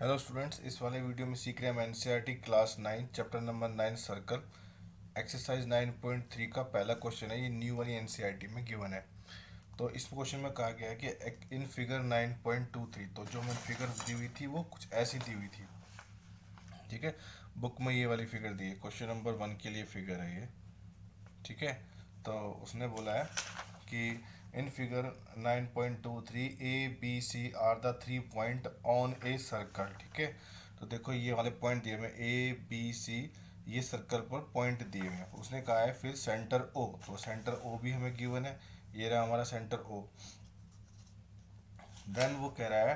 Hello students, इस वाले video में सीख रहे हैं हम NCERT class 9 chapter number 9 circle exercise 9.3 का पहला क्वेश्चन है। ये न्यू वाली एनसीईआरटी में गिवन है। तो इस क्वेश्चन में कहा गया है कि इन फिगर 9.23, तो जो हमें फिगर दी हुई थी वो कुछ ऐसी दी हुई थी। ठीक है, बुक में ये वाली फिगर दी है। क्वेश्चन नंबर 1 के लिए फिगर है ये। ठीक है, तो उसने बोला है कि in figure 9.23 A B C are the 3 point on a circle. ठीक है, तो देखो ये वाले पॉइंट दिए हुए ए बी सी, ये सर्कल पर पॉइंट दिए हुए हैं। उसने कहा है फिर सेंटर ओ, तो सेंटर ओ भी हमें गिवन है। ये रहा हमारा सेंटर ओ। देन वो कह रहा है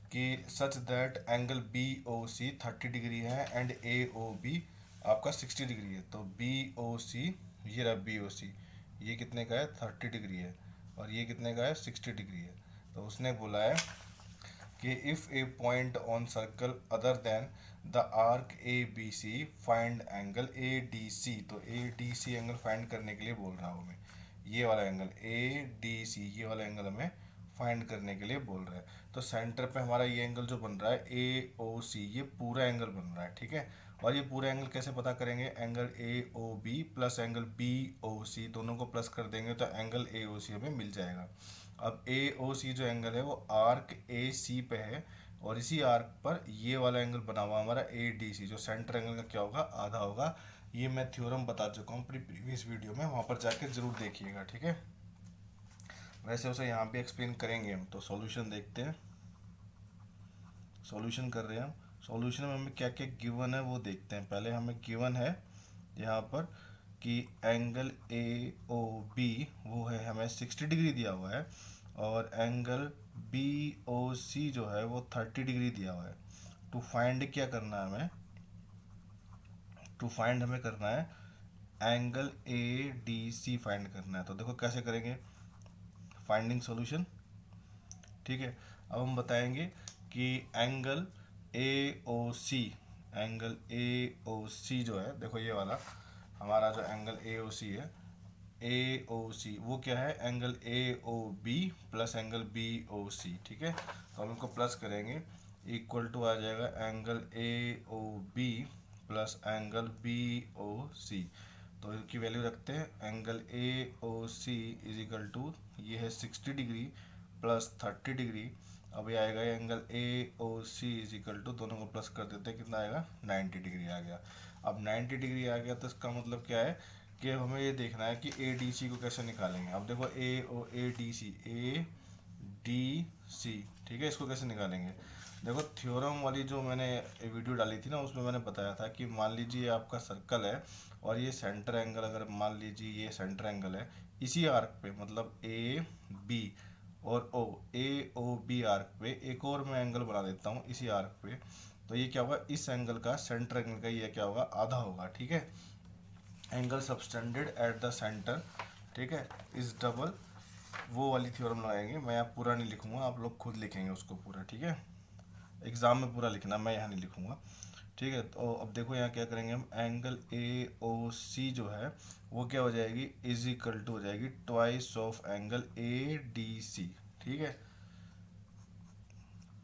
कि such that angle B O C 30 degree है एंड ए ओ बी आपका 60 डिग्री है। तो बी ओ सी, ये रहा बी ओ सी, ये कितने का है 30 डिग्री है, और ये कितने का है 60 डिग्री है। तो उसने बोला है कि if a point on circle other than the arc A B C find angle A D C. तो A D C angle find करने के लिए बोल रहा हूँ मैं। ये वाला एंगल ए डी सी, ये वाला एंगल हमें फाइंड करने के लिए बोल रहा है। तो सेंटर पे हमारा ये एंगल जो बन रहा है ए ओ सी, ये पूरा एंगल बन रहा है। ठीक है, और ये पूरा एंगल कैसे पता करेंगे? Angle A O B plus angle B O C, दोनों को प्लस कर देंगे तो एंगल ए ओ सी हमें मिल जाएगा। अब ए ओ सी जो एंगल है वो आर्क ए सी पे है, और इसी आर्क पर ये वाला एंगल बना हुआ हमारा ए डी सी, जो सेंटर एंगल का क्या होगा, आधा होगा। ये मैं थ्योरम बता चुका हूँ अपनी प्रीवियस वीडियो में, वहाँ पर जाके ज़रूर देखिएगा। ठीक है, वैसे उसे यहाँ भी एक्सप्लेन करेंगे हम। तो सॉल्यूशन देखते हैं, सॉल्यूशन कर रहे हैं हम। सॉल्यूशन में हमें क्या क्या गिवन है वो देखते हैं। पहले हमें गिवन है यहाँ पर कि एंगल ए ओ बी वो है हमें 60 डिग्री दिया हुआ है, और एंगल बी ओ सी जो है वो 30 डिग्री दिया हुआ है। टू फाइंड क्या करना है हमें? टू फाइंड हमें करना है angle A D C find करना है। तो देखो कैसे करेंगे फाइंडिंग सॉल्यूशन। ठीक है, अब हम बताएंगे कि angle A O C, angle A O सी जो है, देखो ये वाला हमारा जो एंगल ए ओ सी है, ए ओ सी वो क्या है? Angle A O B plus angle B O C. ठीक है, तो हम इनको प्लस करेंगे, इक्वल टू आ जाएगा angle A O B plus angle B O C. तो इसकी वैल्यू रखते हैं, angle A O C is equal to, ये है 60 डिग्री प्लस 30 डिग्री। अब ये आएगा angle A O C is equal to, दोनों को प्लस कर देते हैं, कितना आएगा 90 डिग्री आ गया। अब 90 डिग्री आ गया तो इसका मतलब क्या है कि अब हमें ये देखना है कि ए डी सी को कैसे निकालेंगे। अब देखो ए डी सी, ए डी सी, ठीक है, इसको कैसे निकालेंगे? देखो थ्योरम वाली जो मैंने वीडियो डाली थी ना, उसमें मैंने बताया था कि मान लीजिए आपका सर्कल है, और ये सेंटर एंगल, अगर मान लीजिए ये सेंटर एंगल है इसी आर्क पे, मतलब ए बी और ओ, ए ओ बी आर्क पे एक और मैं एंगल बना देता हूँ इसी आर्क पे। तो ये क्या होगा, इस एंगल का, सेंटर एंगल का ये क्या होगा, आधा होगा। ठीक है, angle subtended at the centre, ठीक है, इज डबल, वो वाली थ्योरम लगाएंगे। मैं यहाँ पूरा नहीं लिखूंगा, आप लोग खुद लिखेंगे उसको पूरा। ठीक है, एग्जाम में पूरा लिखना, मैं यहाँ नहीं लिखूंगा। ठीक है, तो अब देखो यहाँ क्या करेंगे हम, एंगल ए ओ सी जो है वो क्या हो जाएगी, इज इक्वल टू हो जाएगी twice of angle A D C. ठीक है,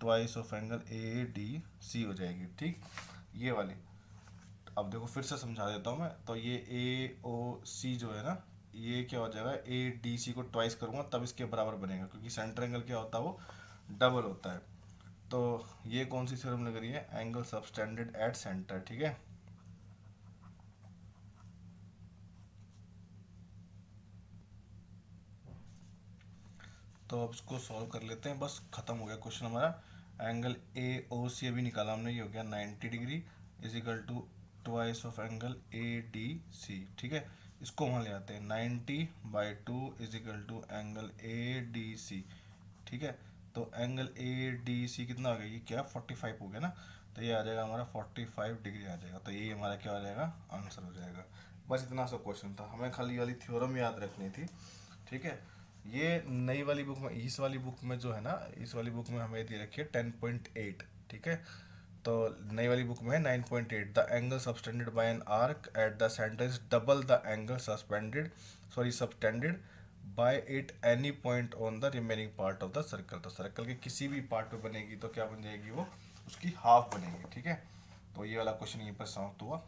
twice of angle A D C हो जाएगी। ठीक, ये वाली। अब देखो फिर से समझा देता हूँ मैं। तो ये ए ओ सी जो है ना, ये क्या हो जाएगा, ए डी सी को ट्वाइस करूँगा तब इसके बराबर बनेगा, क्योंकि सेंटर एंगल क्या होता है, वो डबल होता है। तो ये कौन सी थ्योरम लग रही है, एंगल सबटेंडेड एट सेंटर। ठीक है, तो अब इसको सॉल्व कर लेते हैं, बस खत्म हो गया क्वेश्चन हमारा। एंगल ए ओ सी अभी निकाला हमने, ये हो गया 90 degree is equal to twice of angle A D C. ठीक है, इसको वहाँ ले आते हैं, 90/2 is equal to angle A D C. ठीक है, तो एंगल ए डी सी कितना हो गया, ये क्या 45 हो गया ना, तो ये आ जाएगा हमारा 45 डिग्री आ जाएगा। तो ये हमारा क्या हो जाएगा, आंसर हो जाएगा। बस इतना सा क्वेश्चन था, हमें खाली वाली थ्योरम याद रखनी थी। ठीक है, ये नई वाली बुक में, इस वाली बुक में जो है ना, इस वाली बुक में हमें दे रखी है 10.8। ठीक है, तो नई वाली बुक में है 9.8, the angle subtended bye an arc at the centre is double the angle subtended bye it any point on the remaining part of the circle. तो सर्कल के किसी भी पार्ट पे बनेगी तो क्या बन जाएगी, वो उसकी हाफ बनेगी। ठीक है, तो ये वाला क्वेश्चन यहीं पर समाप्त हुआ।